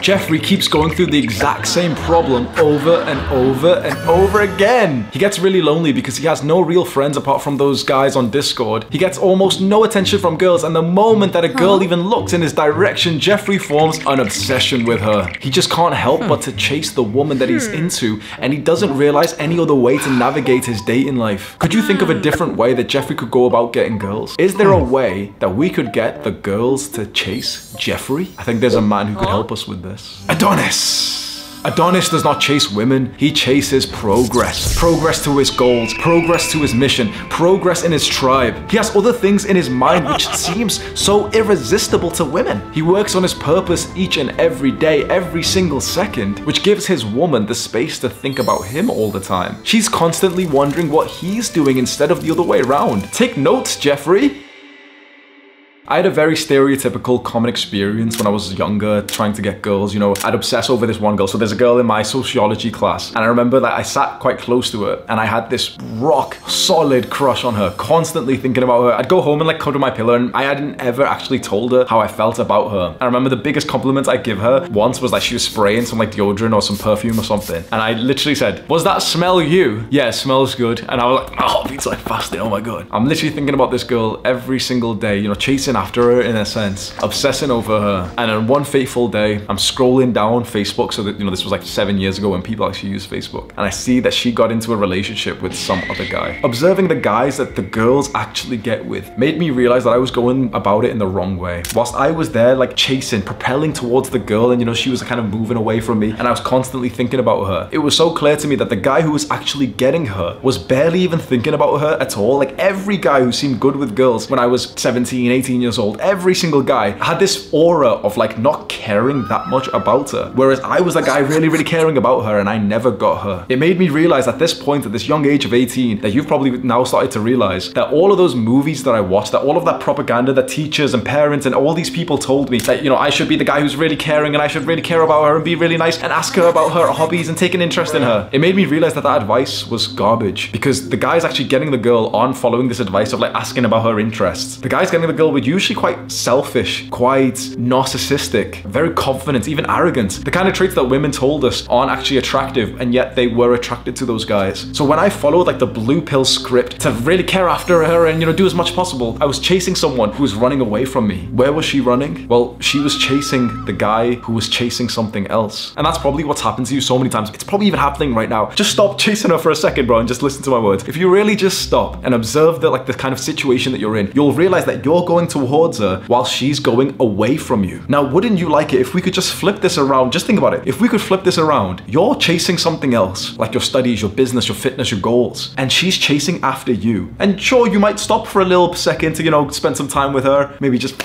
Jeffrey keeps going through the exact same problem over and over and over again. He gets really lonely because he has no real friends apart from those guys on Discord. He gets almost no attention from girls, and the moment that a girl even looks in his direction, Jeffrey forms an obsession with her. He just can't help but to chase the woman that he's into, and he doesn't realize any other way to navigate his dating life. Could you think of a different way that Jeffrey could go about getting girls? Is there a way that we could get the girls to chase Jeffrey? I think there's a man who could help us with this. Adonis! Adonis does not chase women, he chases progress. Progress to his goals, progress to his mission, progress in his tribe. He has other things in his mind which seems so irresistible to women. He works on his purpose each and every day, every single second, which gives his woman the space to think about him all the time. She's constantly wondering what he's doing instead of the other way around. Take notes, Jeffrey. I had a very stereotypical common experience when I was younger trying to get girls. You know, I'd obsess over this one girl. So there's a girl in my sociology class, and I remember that I sat quite close to her and I had this rock solid crush on her, constantly thinking about her. I'd go home and like cuddle my pillow, and I hadn't ever actually told her how I felt about her. I remember the biggest compliment I give her once was like she was spraying some like deodorant or some perfume or something, and I literally said, "Was that smell you?" "Yeah, it smells good." And I was like, my heartbeat's like fasting, oh my god. I'm literally thinking about this girl every single day, you know, chasing after her in a sense, obsessing over her. And on one fateful day, I'm scrolling down Facebook, so that, you know, this was like 7 years ago when people actually used Facebook, and I see that she got into a relationship with some other guy. Observing the guys that the girls actually get with made me realize that I was going about it in the wrong way. Whilst I was there like chasing, propelling towards the girl, and you know, she was kind of moving away from me, and I was constantly thinking about her, it was so clear to me that the guy who was actually getting her was barely even thinking about her at all. Like every guy who seemed good with girls when I was 17, 18 years old, every single guy had this aura of like not caring that much about her, whereas I was the guy really caring about her, and I never got her. It made me realize at this point, at this young age of 18, that you've probably now started to realize that all of those movies that I watched, that all of that propaganda that teachers and parents and all these people told me, that, you know, I should be the guy who's really caring, and I should really care about her and be really nice and ask her about her hobbies and take an interest in her. It made me realize that that advice was garbage, because the guys actually getting the girl aren't following this advice of like asking about her interests. The guys getting the girl were usually quite selfish, quite narcissistic, very confident, even arrogant. The kind of traits that women told us aren't actually attractive, and yet they were attracted to those guys. So when I followed like the blue pill script to really care after her and, you know, do as much possible, I was chasing someone who was running away from me. Where was she running? Well, she was chasing the guy who was chasing something else. And that's probably what's happened to you so many times. It's probably even happening right now. Just stop chasing her for a second, bro, and just listen to my words. If you really just stop and observe the kind of situation that you're in, you'll realize that you're going towards her while she's going away from you. Now, wouldn't you like it if we could just flip this around? Just think about it. If we could flip this around, you're chasing something else, like your studies, your business, your fitness, your goals, and she's chasing after you. And sure, you might stop for a little second to, you know, spend some time with her, maybe just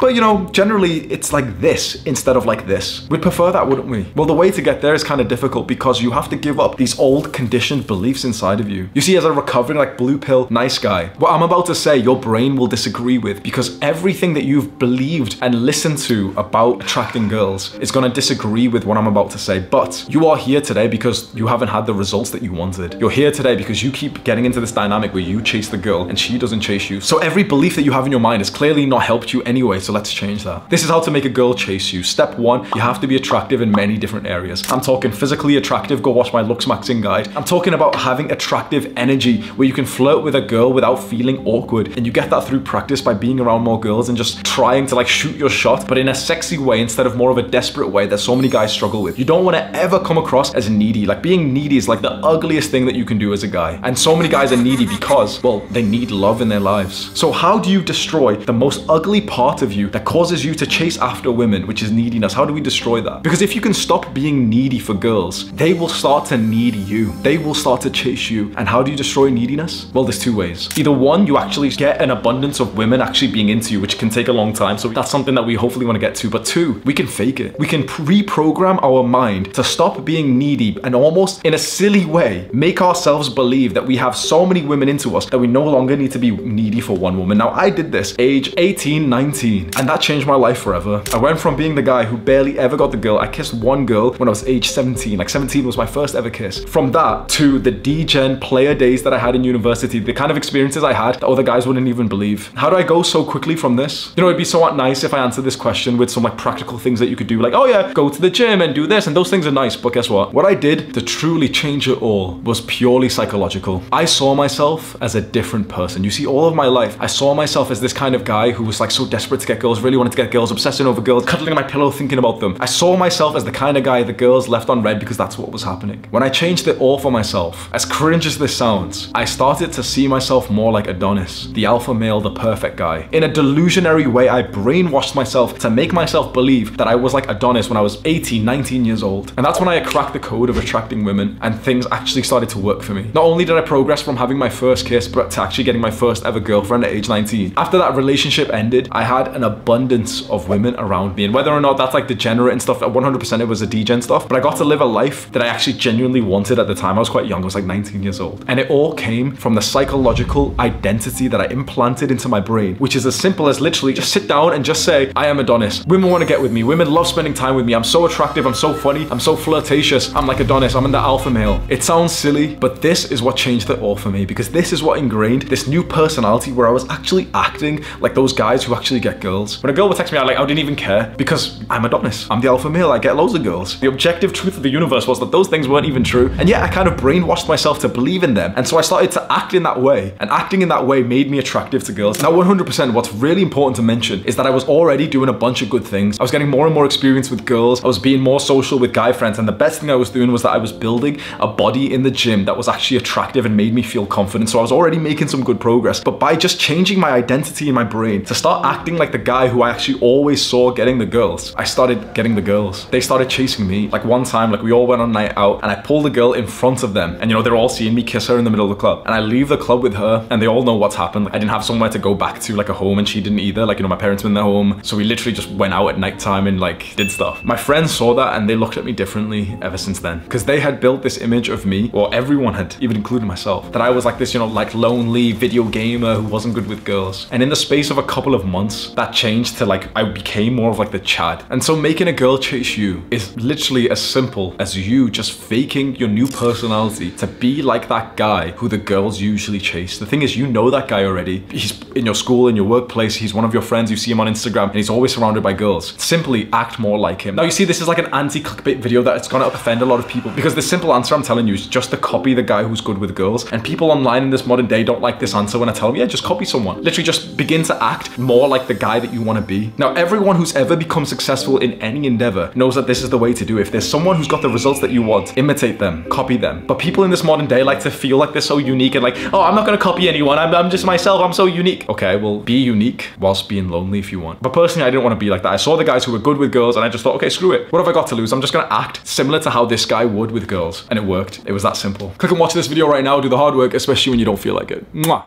but you know, generally it's like this instead of like this. We'd prefer that, wouldn't we? Well, the way to get there is kind of difficult because you have to give up these old conditioned beliefs inside of you. You see, as a recovering like blue pill nice guy, what I'm about to say your brain will disagree with, because everything that you've believed and listened to about attracting girls is going to disagree with what I'm about to say. But you are here today because you haven't had the results that you wanted. You're here today because you keep getting into this dynamic where you chase the girl and she doesn't chase you. So every belief that you have in your mind has clearly not helped you anyway. So let's change that. This is how to make a girl chase you. Step 1, you have to be attractive in many different areas. I'm talking physically attractive, go watch my looks maxing guide. I'm talking about having attractive energy where you can flirt with a girl without feeling awkward. And you get that through practice by being around more girls and just trying to like shoot your shot, but in a sexy way instead of more of a desperate way that so many guys struggle with. You don't want to ever come across as needy. Like being needy is like the ugliest thing that you can do as a guy. And so many guys are needy because, well, they need love in their lives. So how do you destroy the most ugly part of you that causes you to chase after women, which is neediness? How do we destroy that? Because if you can stop being needy for girls, they will start to need you. They will start to chase you. And how do you destroy neediness? Well, there's 2 ways. Either 1, you actually get an abundance of women actually being into you, which can take a long time. So that's something that we hopefully want to get to. But 2, we can fake it. We can reprogram our mind to stop being needy and almost in a silly way, make ourselves believe that we have so many women into us that we no longer need to be needy for one woman. Now, I did this age 18, 19. 18. And that changed my life forever. I went from being the guy who barely ever got the girl. I kissed one girl when I was age 17. Like 17 was my first ever kiss. From that to the D-Gen player days that I had in university, the kind of experiences I had that other guys wouldn't even believe. How do I go so quickly from this? You know, it'd be so nice if I answered this question with some like practical things that you could do. Like, oh yeah, go to the gym and do this, and those things are nice. But guess what? What I did to truly change it all was purely psychological. I saw myself as a different person. You see, all of my life, I saw myself as this kind of guy who was like so desperate to get girls, really wanted to get girls, obsessing over girls, cuddling my pillow, thinking about them. I saw myself as the kind of guy the girls left on red because that's what was happening. When I changed it all for myself, as cringe as this sounds, I started to see myself more like Adonis, the alpha male, the perfect guy. In a delusionary way, I brainwashed myself to make myself believe that I was like Adonis when I was 18, 19 years old. And that's when I cracked the code of attracting women and things actually started to work for me. Not only did I progress from having my first kiss, but to actually getting my first ever girlfriend at age 19. After that relationship ended, I had an abundance of women around me. And whether or not that's like degenerate and stuff, 100% it was a D-Gen stuff, but I got to live a life that I actually genuinely wanted at the time. I was quite young, I was like 19 years old. And it all came from the psychological identity that I implanted into my brain, which is as simple as literally just sit down and just say, I am Adonis. Women want to get with me. Women love spending time with me. I'm so attractive. I'm so funny. I'm so flirtatious. I'm like Adonis. I'm in the alpha male. It sounds silly, but this is what changed it all for me, because this is what ingrained this new personality where I was actually acting like those guys who actually get girls. When a girl would text me, I didn't even care because I'm Adonis. I'm the alpha male. I get loads of girls. The objective truth of the universe was that those things weren't even true. And yet I kind of brainwashed myself to believe in them. And so I started to act in that way. And acting in that way made me attractive to girls. Now 100%, what's really important to mention is that I was already doing a bunch of good things. I was getting more and more experience with girls. I was being more social with guy friends. And the best thing I was doing was that I was building a body in the gym that was actually attractive and made me feel confident. So I was already making some good progress. But by just changing my identity in my brain to start acting like the guy who I actually always saw getting the girls, I started getting the girls. They started chasing me. Like one time, like we all went on a night out and I pulled a girl in front of them. And you know, they're all seeing me kiss her in the middle of the club. And I leave the club with her and they all know what's happened. Like, I didn't have somewhere to go back to, like a home, and she didn't either. Like, you know, my parents were in their home. So we literally just went out at nighttime and like did stuff. My friends saw that and they looked at me differently ever since then. Because they had built this image of me, or everyone had, even including myself, that I was like this, you know, like lonely video gamer who wasn't good with girls. And in the space of a couple of months, that changed to like, I became more of like the Chad. And so making a girl chase you is literally as simple as you just faking your new personality to be like that guy who the girls usually chase. The thing is, you know that guy already. He's in your school, in your workplace, he's one of your friends, you see him on Instagram, and he's always surrounded by girls. Simply act more like him. Now you see, this is like an anti-clickbait video that it's gonna offend a lot of people, because the simple answer I'm telling you is just to copy the guy who's good with girls. And people online in this modern day don't like this answer when I tell them, yeah, just copy someone. Literally just begin to act more like the guy that you want to be. Now, everyone who's ever become successful in any endeavor knows that this is the way to do it. If there's someone who's got the results that you want, imitate them, copy them. But people in this modern day like to feel like they're so unique and like, oh, I'm not gonna copy anyone, I'm just myself, I'm so unique. Okay, well, be unique whilst being lonely if you want. But personally, I didn't want to be like that. I saw the guys who were good with girls and I just thought, okay, screw it. What have I got to lose? I'm just gonna act similar to how this guy would with girls. And it worked. It was that simple. Click and watch this video right now, do the hard work, especially when you don't feel like it. Mwah.